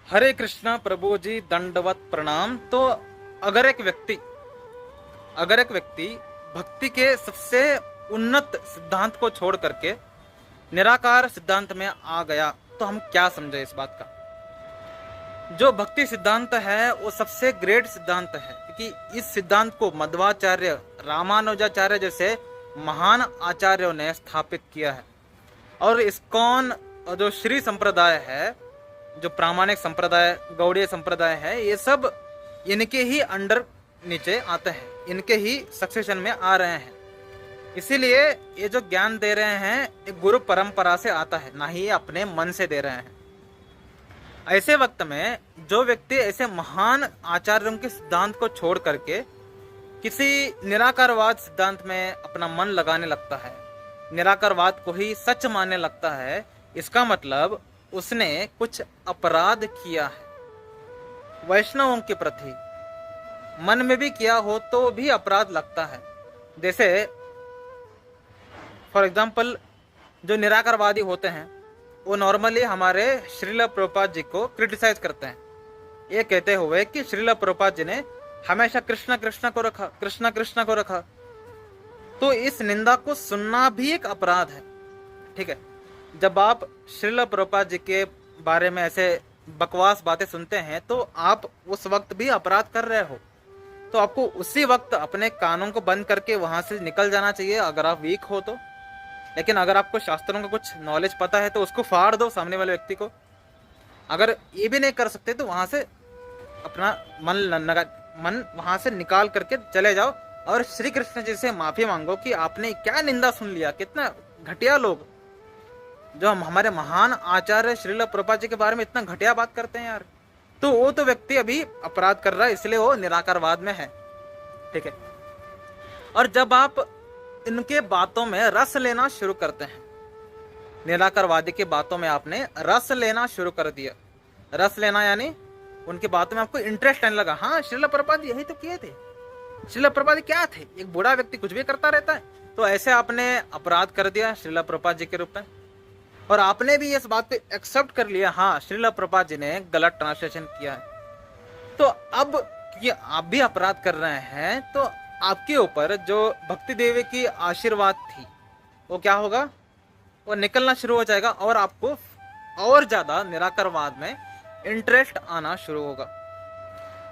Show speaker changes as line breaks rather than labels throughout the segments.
हरे कृष्णा प्रभु जी, दंडवत प्रणाम। तो अगर एक व्यक्ति भक्ति के सबसे उन्नत सिद्धांत को छोड़ करके निराकार सिद्धांत में आ गया तो हम क्या समझे इस बात का। जो भक्ति सिद्धांत है वो सबसे ग्रेट सिद्धांत है, क्योंकि इस सिद्धांत को मध्वाचार्य, रामानुजाचार्य जैसे महान आचार्यों ने स्थापित किया है। और इस्कॉन जो श्री संप्रदाय है, जो प्रामाणिक संप्रदाय, गौड़ीय संप्रदाय है, ये सब इनके ही अंडर नीचे आते हैं, इनके ही सक्सेशन में आ रहे हैं। इसीलिए ये जो ज्ञान दे रहे हैं एक गुरु परंपरा से आता है, ना ही अपने मन से दे रहे हैं। ऐसे वक्त में जो व्यक्ति ऐसे महान आचार्यों के सिद्धांत को छोड़ करके किसी निराकारवाद सिद्धांत में अपना मन लगाने लगता है, निराकारवाद को ही सच मानने लगता है, इसका मतलब उसने कुछ अपराध किया है। वैष्णवों के प्रति मन में भी किया हो तो भी अपराध लगता है। जैसे फॉर एग्जाम्पल जो निराकारवादी होते हैं वो नॉर्मली हमारे श्रील प्रभुपाद जी को क्रिटिसाइज करते हैं, ये कहते हुए कि श्रील प्रभुपाद जी ने हमेशा कृष्ण कृष्ण को रखा, कृष्ण कृष्ण को रखा। तो इस निंदा को सुनना भी एक अपराध है। ठीक है, जब आप श्रील प्रभुपाद जी के बारे में ऐसे बकवास बातें सुनते हैं तो आप उस वक्त भी अपराध कर रहे हो, तो आपको उसी वक्त अपने कानों को बंद करके वहां से निकल जाना चाहिए अगर आप वीक हो तो। लेकिन अगर आपको शास्त्रों का कुछ नॉलेज पता है तो उसको फाड़ दो सामने वाले व्यक्ति को। अगर ये भी नहीं कर सकते तो वहां से अपना मन वहां से निकाल करके चले जाओ और श्री कृष्ण जी से माफी मांगो कि आपने क्या निंदा सुन लिया। कितना घटिया लोग जो हम हमारे महान आचार्य श्रील प्रभुपाद जी के बारे में इतना घटिया बात करते हैं यार। तो वो तो व्यक्ति अभी अपराध कर रहा है, इसलिए वो निराकारवाद में है। ठीक है, और जब आप इनके बातों में रस लेना शुरू करते हैं, निराकारवादी की बातों में आपने रस लेना शुरू कर दिया, रस लेना यानी उनकी बातों में आपको इंटरेस्ट आने लगा। हाँ, श्रील प्रभुपाद यही तो किए थे, श्रील प्रभुपाद क्या थे, एक बूढ़ा व्यक्ति कुछ भी करता रहता है। तो ऐसे आपने अपराध कर दिया श्रील प्रभुपाद जी के रूप में, और आपने भी इस बात को एक्सेप्ट कर लिया, हाँ श्रील प्रभुपाद जी ने गलत ट्रांसलेशन किया है। तो अब ये आप भी अपराध कर रहे हैं तो आपके ऊपर जो भक्ति देवी की आशीर्वाद थी वो क्या होगा, वो निकलना शुरू हो जाएगा और आपको और ज्यादा निराकारवाद में इंटरेस्ट आना शुरू होगा।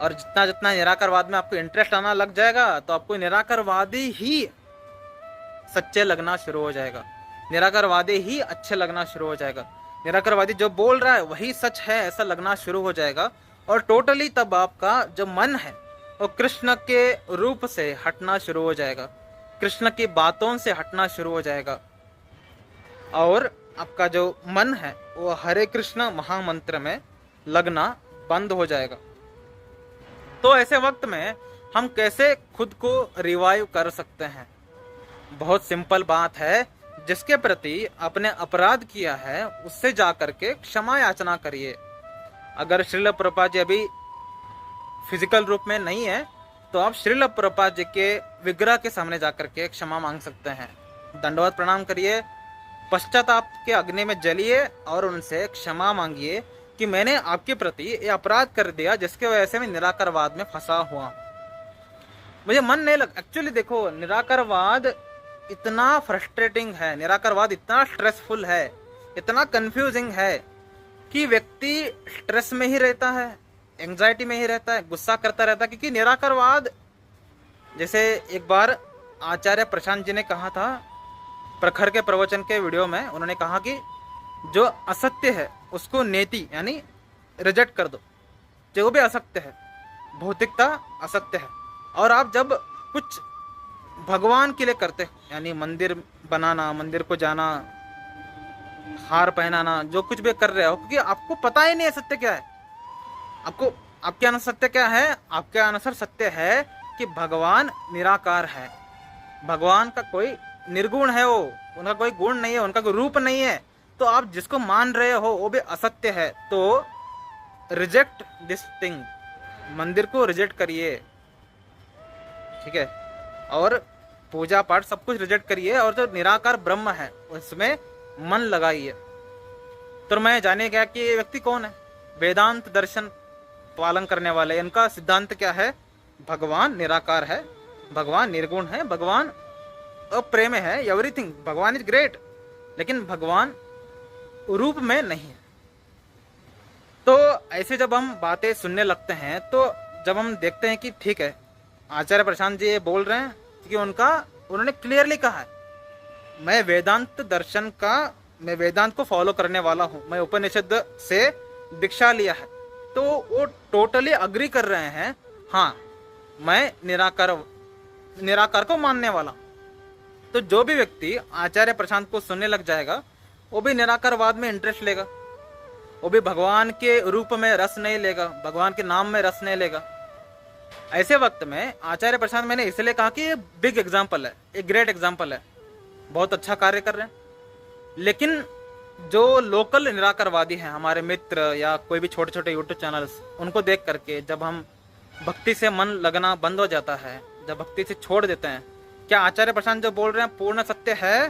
और जितना जितना निराकारवाद में आपको इंटरेस्ट आना लग जाएगा तो आपको निराकारवादी ही सच्चे लगना शुरू हो जाएगा, निराकारवादी ही अच्छे लगना शुरू हो जाएगा, निराकारवादी जो बोल रहा है वही सच है ऐसा लगना शुरू हो जाएगा। और टोटली तब आपका जो मन है वो कृष्ण के रूप से हटना शुरू हो जाएगा, कृष्ण की बातों से हटना शुरू हो जाएगा, और आपका जो मन है वो हरे कृष्ण महामंत्र में लगना बंद हो जाएगा। तो ऐसे वक्त में हम कैसे खुद को रिवाइव कर सकते हैं? बहुत सिंपल बात है, जिसके प्रति आपने अपराध किया है उससे जाकर के क्षमा याचना करिए। अगर श्रील प्रभुपाद जी अभी फिजिकल रूप में नहीं है तो आप श्रील प्रभुपाद जी के विग्रह के सामने जाकर के क्षमा मांग सकते हैं, दंडवत प्रणाम करिए, पश्चाताप के अग्नि में जलिए और उनसे क्षमा मांगिए कि मैंने आपके प्रति ये अपराध कर दिया जिसके वजह से मैं निराकारवाद में फंसा हुआ, मुझे मन नहीं लग। एक्चुअली देखो, निराकारवाद इतना फ्रस्ट्रेटिंग है, निराकारवाद इतना स्ट्रेसफुल है, इतना कंफ्यूजिंग है कि व्यक्ति स्ट्रेस में ही रहता है, एंजाइटी में ही रहता है, गुस्सा करता रहता है। क्योंकि निराकारवाद, जैसे एक बार आचार्य प्रशांत जी ने कहा था प्रखर के प्रवचन के वीडियो में, उन्होंने कहा कि जो असत्य है उसको नेति यानी रिजेक्ट कर दो, जो भी असत्य है, भौतिकता असत्य है। और आप जब कुछ भगवान के लिए करते हो, यानी मंदिर बनाना, मंदिर को जाना, हार पहनाना, जो कुछ भी कर रहे हो, क्योंकि आपको पता ही नहीं है सत्य क्या है, आपको आपके अनुसार सत्य क्या है, आपके अनुसार सत्य है कि भगवान निराकार है, भगवान का कोई निर्गुण है, वो उनका कोई गुण नहीं है, उनका कोई रूप नहीं है। तो आप जिसको मान रहे हो वो भी असत्य है, तो रिजेक्ट दिस थिंग, मंदिर को रिजेक्ट करिए। ठीक है, और पूजा पाठ सब कुछ रिजेक्ट करिए और जो निराकार ब्रह्म है उसमें मन लगाइए। तो मैं जाने गया कि ये व्यक्ति कौन है। वेदांत दर्शन पालन करने वाले, इनका सिद्धांत क्या है? भगवान निराकार है, भगवान निर्गुण है, भगवान अप्रेम है, एवरीथिंग, भगवान इज ग्रेट, लेकिन भगवान रूप में नहीं है। तो ऐसे जब हम बातें सुनने लगते हैं, तो जब हम देखते हैं कि ठीक है आचार्य प्रशांत जी ये बोल रहे हैं कि उन्होंने क्लियरली कहा है मैं वेदांत को फॉलो करने वाला हूं, मैं उपनिषद से दीक्षा लिया है, तो वो टोटली अग्री कर रहे हैं। हाँ, मैं निराकार को मानने वाला हूं। तो जो भी व्यक्ति आचार्य प्रशांत को सुनने लग जाएगा वो भी निराकारवाद में इंटरेस्ट लेगा, वो भी भगवान के रूप में रस नहीं लेगा, भगवान के नाम में रस नहीं लेगा। ऐसे वक्त में आचार्य प्रशांत मैंने इसलिए कहा कि ये बिग एग्जाम्पल है, एक ग्रेट एग्जाम्पल है, बहुत अच्छा कार्य कर रहे हैं। लेकिन जो लोकल निराकारवादी हैं, हमारे मित्र या कोई भी छोटे छोटे यूट्यूब चैनल्स, उनको देख करके जब हम भक्ति से मन लगना बंद हो जाता है, जब भक्ति से छोड़ देते हैं, क्या आचार्य प्रशांत जो बोल रहे हैं पूर्ण सत्य है?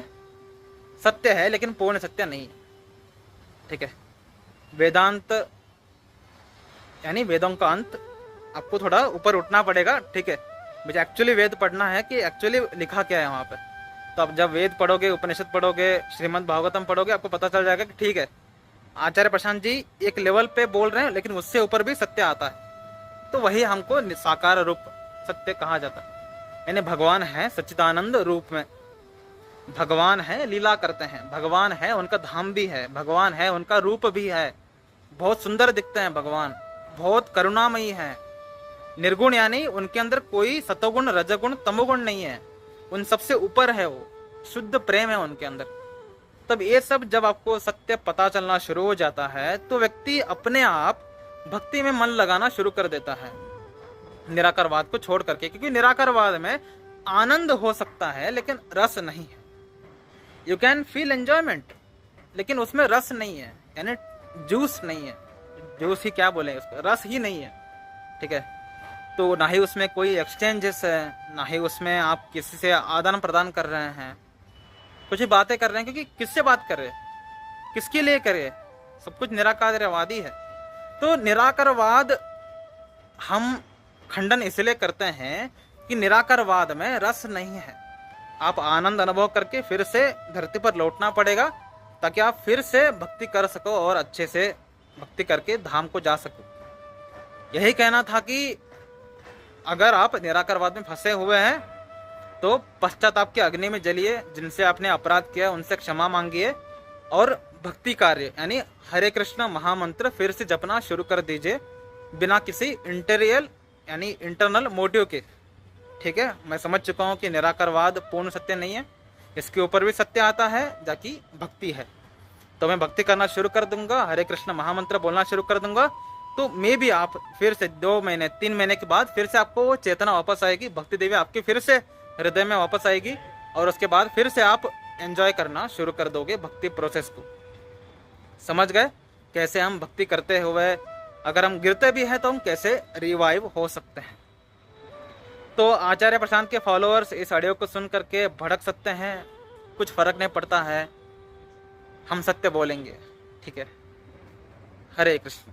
सत्य है, लेकिन पूर्ण सत्य नहीं है। ठीक है, वेदांत यानी वेदों का अंत, आपको थोड़ा ऊपर उठना पड़ेगा। ठीक है, मुझे एक्चुअली वेद पढ़ना है कि एक्चुअली लिखा क्या है वहां पे। तो अब जब वेद पढ़ोगे, उपनिषद पढ़ोगे, श्रीमद् भागवतम पढ़ोगे, आपको पता चल जाएगा कि ठीक है आचार्य प्रशांत जी एक लेवल पे बोल रहे हैं, लेकिन उससे ऊपर भी सत्य आता है। तो वही हमको साकार रूप सत्य कहा जाता है। यानी भगवान है सच्चिदानंद रूप में, भगवान है लीला करते हैं, भगवान है उनका धाम भी है, भगवान है उनका रूप भी है, बहुत सुंदर दिखते हैं भगवान, बहुत करुणामयी है, निर्गुण यानी उनके अंदर कोई सतोगुण रजगुण तमोगुण नहीं है, उन सबसे ऊपर है, वो शुद्ध प्रेम है उनके अंदर। तब ये सब जब आपको सत्य पता चलना शुरू हो जाता है तो व्यक्ति अपने आप भक्ति में मन लगाना शुरू कर देता है, निराकारवाद को छोड़ करके। क्योंकि निराकारवाद में आनंद हो सकता है लेकिन रस नहीं है। यू कैन फील एंजॉयमेंट, लेकिन उसमें रस नहीं है, यानी जूस नहीं है। जूस ही क्या बोले उसको, रस ही नहीं है। ठीक है, तो ना ही उसमें कोई एक्सचेंजेस है, ना ही उसमें आप किसी से आदान प्रदान कर रहे हैं, कुछ ही बातें कर रहे हैं। क्योंकि किससे बात कर रहे हैं, किसके लिए कर रहे हैं, सब कुछ निराकारवादी है। तो निराकारवाद हम खंडन इसलिए करते हैं कि निराकारवाद में रस नहीं है। आप आनंद अनुभव करके फिर से धरती पर लौटना पड़ेगा ताकि आप फिर से भक्ति कर सको और अच्छे से भक्ति करके धाम को जा सको। यही कहना था कि अगर आप निराकारवाद में फंसे हुए हैं तो पश्चाताप के अग्नि में जलिए, जिनसे आपने अपराध किया उनसे क्षमा मांगिए और भक्ति कार्य यानी हरे कृष्ण महामंत्र फिर से जपना शुरू कर दीजिए, बिना किसी इंटरनल मोटिव के। ठीक है, मैं समझ चुका हूँ कि निराकारवाद पूर्ण सत्य नहीं है, इसके ऊपर भी सत्य आता है जाकि भक्ति है। तो मैं भक्ति करना शुरू कर दूंगा, हरे कृष्ण महामंत्र बोलना शुरू कर दूंगा, तो मे भी आप फिर से 2 महीने 3 महीने के बाद फिर से आपको वो चेतना वापस आएगी, भक्ति देवी आपके फिर से हृदय में वापस आएगी, और उसके बाद फिर से आप एंजॉय करना शुरू कर दोगे भक्ति प्रोसेस को। समझ गए कैसे हम भक्ति करते हुए अगर हम गिरते भी हैं तो हम कैसे रिवाइव हो सकते हैं। तो आचार्य प्रशांत के फॉलोअर्स इस ऑडियो को सुन करके भड़क सकते हैं, कुछ फर्क नहीं पड़ता है, हम सत्य बोलेंगे। ठीक है, हरे कृष्ण।